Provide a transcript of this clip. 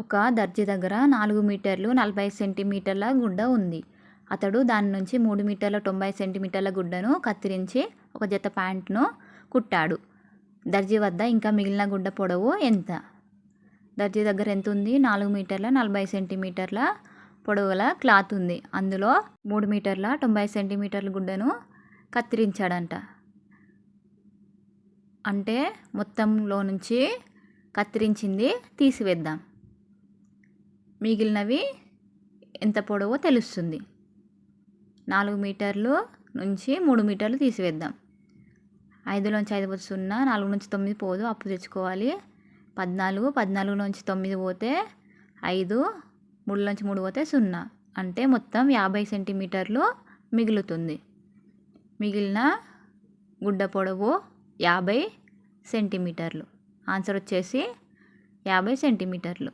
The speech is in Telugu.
ఒక దర్జీ దగ్గర 4 మీటర్లు 40 సెంటీమీటర్ల గుడ్డ ఉంది. అతడు దాని నుంచి 3 మీటర్ల 90 సెంటీమీటర్ల గుడ్డను కత్తిరించి ఒక జత ప్యాంట్ను కుట్టాడు. దర్జీ వద్ద ఇంకా మిగిలిన గుడ్డ పొడవు ఎంత? దర్జీ దగ్గర ఎంత ఉంది? 4 మీటర్ల 40 సెంటీమీటర్ల పొడవుల క్లాత్ ఉంది. అందులో 3 మీటర్ల 90 సెంటీమీటర్ల గుడ్డను కత్తిరించాడంట. అంటే మొత్తంలో నుంచి కత్తిరించింది తీసివేద్దాం. మిగిలినవి ఎంత పొడవో తెలుస్తుంది. 4 మీటర్లు నుంచి 3 మీటర్లు తీసివేద్దాం. 5లోంచి 5 పోతే 0, 4 నుంచి 9 పోదు, అప్పు తెచ్చుకోవాలి. 14, 14 నుంచి 9 పోతే 5, 3 నుంచి 3 పోతే 0. అంటే మొత్తం 50 సెంటీమీటర్లు మిగులుతుంది. మిగిలిన గుడ్డ పొడవు 50 సెంటీమీటర్లు. ఆన్సర్ వచ్చేసి 50 సెంటీమీటర్లు.